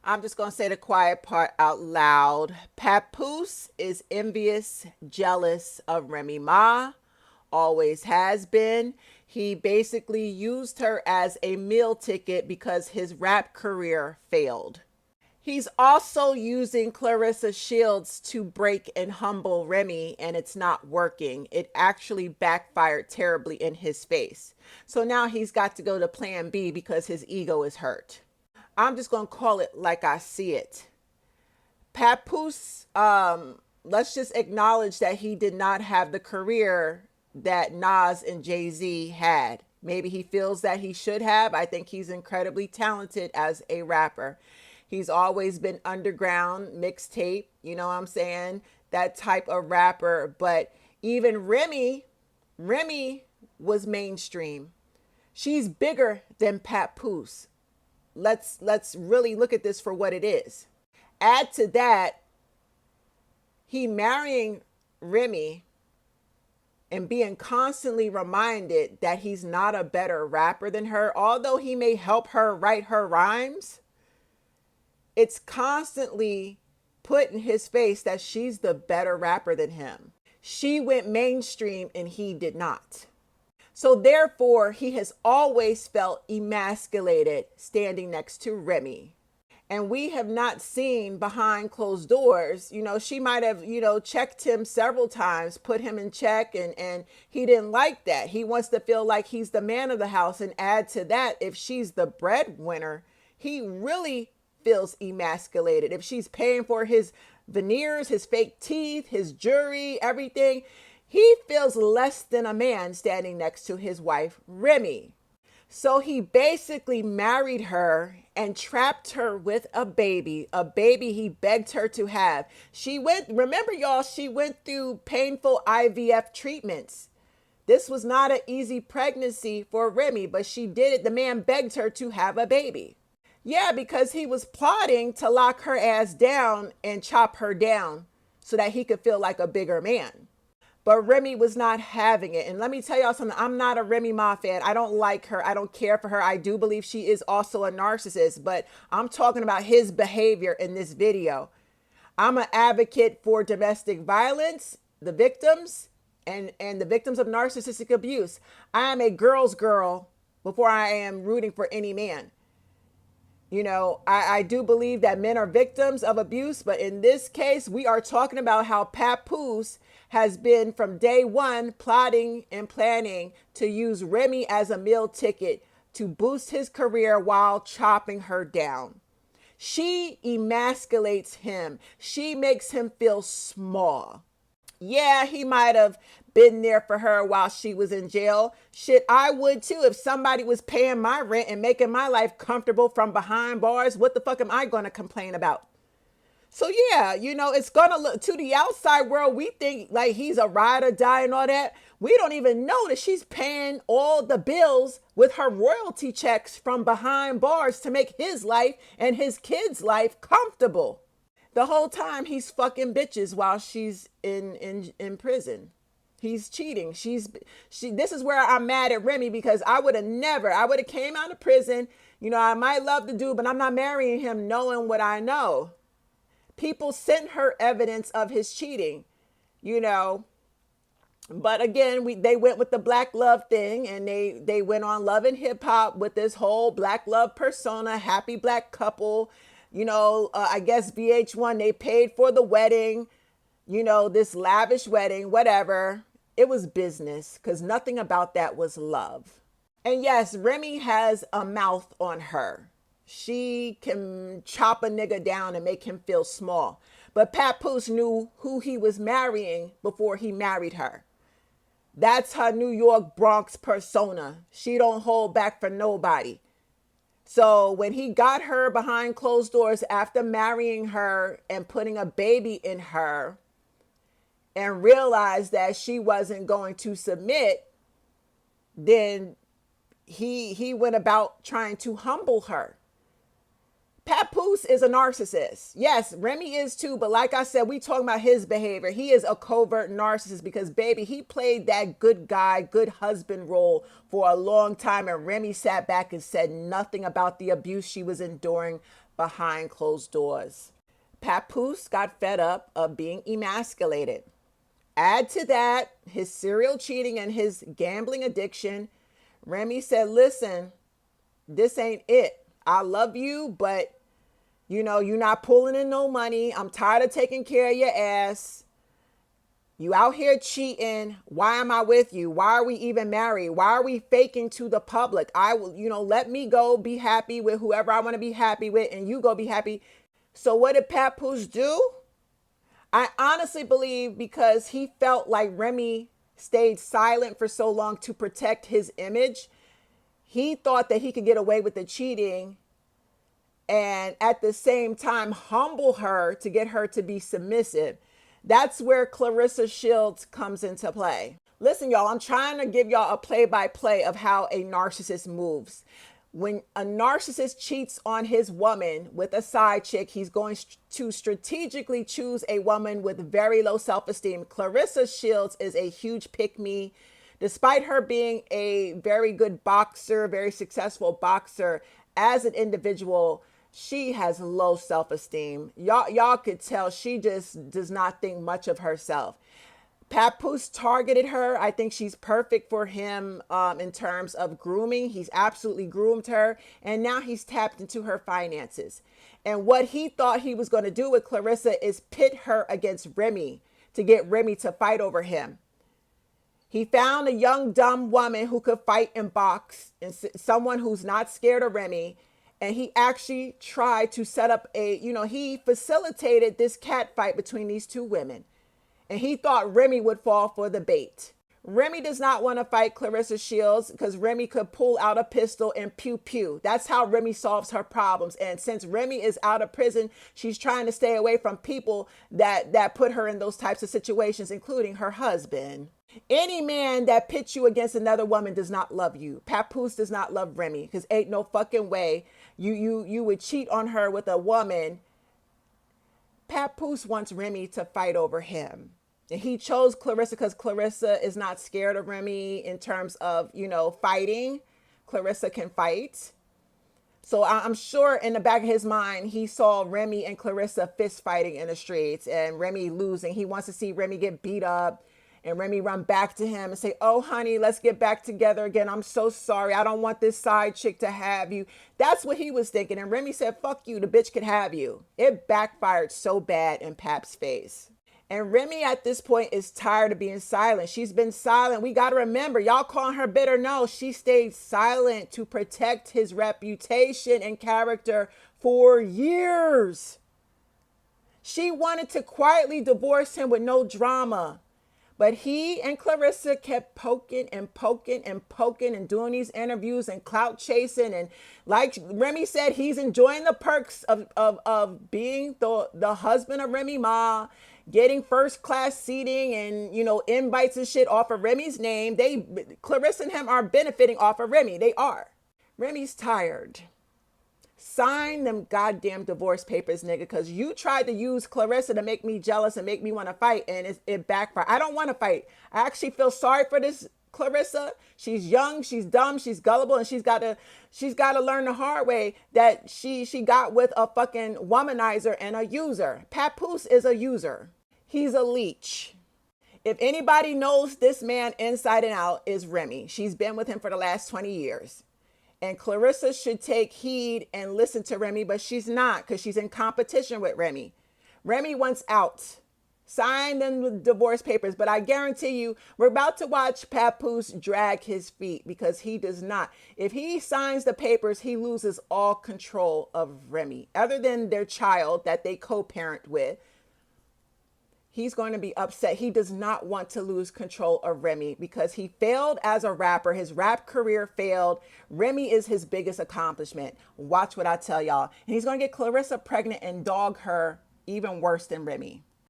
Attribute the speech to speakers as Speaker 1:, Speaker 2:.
Speaker 1: I'm just going to say the quiet part out loud. Papoose is envious, jealous of Remy Ma, always has been. He basically used her as a meal ticket because his rap career failed. He's also using Clarissa Shields to break and humble Remy, and it's not working. It actually backfired terribly in his face. So now he's got to go to plan B because his ego is hurt. I'm just going to call it like I see it. Papoose, let's just acknowledge that he did not have the career that Nas and Jay-Z had. Maybe he feels that he should have. I think he's incredibly talented as a rapper. He's always been underground, mixtape, you know what I'm saying? That type of rapper. But even Remy was mainstream. She's bigger than Papoose. Let's really look at this for what it is. Add to that, he marrying Remy and being constantly reminded that he's not a better rapper than her, although he may help her write her rhymes. It's constantly put in his face that she's the better rapper than him. She went mainstream and he did not. So therefore, he has always felt emasculated standing next to Remy. And we have not seen behind closed doors, you know, she might have, you know, checked him several times, put him in check, and he didn't like that. He wants to feel like he's the man of the house. And add to that, if she's the breadwinner, he really feels emasculated. If she's paying for his veneers, his fake teeth, his jewelry, everything, he feels less than a man standing next to his wife, Remy. So he basically married her and trapped her with a baby he begged her to have. Remember y'all, she went through painful IVF treatments. This was not an easy pregnancy for Remy, but she did it. The man begged her to have a baby. Yeah, because he was plotting to lock her ass down and chop her down so that he could feel like a bigger man. But Remy was not having it. And let me tell y'all something. I'm not a Remy Ma fan. I don't like her. I don't care for her. I do believe she is also a narcissist. But I'm talking about his behavior in this video. I'm an advocate for domestic violence, the victims, and the victims of narcissistic abuse. I am a girl's girl before I am rooting for any man. You know, I do believe that men are victims of abuse, but in this case, we are talking about how Papoose has been from day one plotting and planning to use Remy as a meal ticket to boost his career while chopping her down. She emasculates him. She makes him feel small. Yeah, he might have been there for her while she was in jail. Shit, I would too. If somebody was paying my rent and making my life comfortable from behind bars, what the fuck am I going to complain about? So yeah, you know, it's going to look to the outside world. We think like he's a ride or die and all that. We don't even know that she's paying all the bills with her royalty checks from behind bars to make his life and his kids' life comfortable. The whole time he's fucking bitches while she's in prison. He's cheating. This is where I'm mad at Remy, because I would have came out of prison. You know, I might love the dude, but I'm not marrying him knowing what I know. People sent her evidence of his cheating, you know. But again, they went with the black love thing, and they went on Love and Hip Hop with this whole black love persona, happy black couple. You know, I guess VH1, they paid for the wedding, you know, this lavish wedding, whatever. It was business, because nothing about that was love. And yes, Remy has a mouth on her. She can chop a nigga down and make him feel small. But Papoose knew who he was marrying before he married her. That's her New York Bronx persona. She don't hold back for nobody. So when he got her behind closed doors after marrying her and putting a baby in her and realized that she wasn't going to submit, then he went about trying to humble her. Papoose is a narcissist. Yes, Remy is too, but like I said, we talking about his behavior. He is a covert narcissist because, baby, he played that good guy, good husband role for a long time, and Remy sat back and said nothing about the abuse she was enduring behind closed doors. Papoose got fed up of being emasculated. Add to that his serial cheating and his gambling addiction. Remy said, listen, this ain't it. I love you, but you're not pulling in no money. I'm tired of taking care of your ass. You out here cheating. Why am I with you? Why are we even married? Why are we faking to the public? I will, let me go be happy with whoever I want to be happy with, and you go be happy. So what did Papoose do? I honestly believe because he felt like Remy stayed silent for so long to protect his image, he thought that he could get away with the cheating and at the same time humble her to get her to be submissive. That's where Clarissa Shields comes into play. Listen, y'all, I'm trying to give y'all a play-by-play of how a narcissist moves. When a narcissist cheats on his woman with a side chick, he's going to strategically choose a woman with very low self-esteem. Clarissa Shields is a huge pick-me. Despite her being a very good boxer, very successful boxer, as an individual, she has low self-esteem. Y'all could tell she just does not think much of herself. Papoose targeted her. I think she's perfect for him in terms of grooming. He's absolutely groomed her. And now he's tapped into her finances. And what he thought he was going to do with Clarissa is pit her against Remy to get Remy to fight over him. He found a young, dumb woman who could fight and box, and someone who's not scared of Remy. And he actually tried to set up he facilitated this cat fight between these two women. And he thought Remy would fall for the bait. Remy does not want to fight Clarissa Shields because Remy could pull out a pistol and pew pew. That's how Remy solves her problems. And since Remy is out of prison, she's trying to stay away from people that put her in those types of situations, including her husband. Any man that pits you against another woman does not love you. Papoose does not love Remy because ain't no fucking way you would cheat on her with a woman. Papoose wants Remy to fight over him. And he chose Clarissa because Clarissa is not scared of Remy in terms of, fighting. Clarissa can fight. So I'm sure in the back of his mind, he saw Remy and Clarissa fist fighting in the streets and Remy losing. He wants to see Remy get beat up and Remy run back to him and say, oh, honey, let's get back together again. I'm so sorry. I don't want this side chick to have you. That's what he was thinking. And Remy said, fuck you. The bitch could have you. It backfired so bad in Pap's face. And Remy at this point is tired of being silent. She's been silent. We got to remember, y'all calling her bitter. No, she stayed silent to protect his reputation and character for years. She wanted to quietly divorce him with no drama. But he and Clarissa kept poking and poking and poking and doing these interviews and clout chasing. And like Remy said, he's enjoying the perks of being the husband of Remy Ma, getting first class seating and, invites and shit off of Remy's name. Clarissa and him are benefiting off of Remy. They are. Remy's tired. Sign them goddamn divorce papers, nigga, because you tried to use Clarissa to make me jealous and make me want to fight, and it backfired. I don't want to fight. I actually feel sorry for this Clarissa. She's young, she's dumb, she's gullible, and she's got to learn the hard way that she got with a fucking womanizer and a user. Papoose is a user. He's a leech. If anybody knows this man inside and out, is Remy. She's been with him for the last 20 years. And Clarissa should take heed and listen to Remy, but she's not because she's in competition with Remy. Remy wants out. Sign them with divorce papers, but I guarantee you, we're about to watch Papoose drag his feet because he does not. If he signs the papers, he loses all control of Remy, other than their child that they co-parent with. He's going to be upset. He does not want to lose control of Remy because he failed as a rapper. His rap career failed. Remy is his biggest accomplishment. Watch what I tell y'all. And he's going to get Clarissa pregnant and dog her even worse than Remy.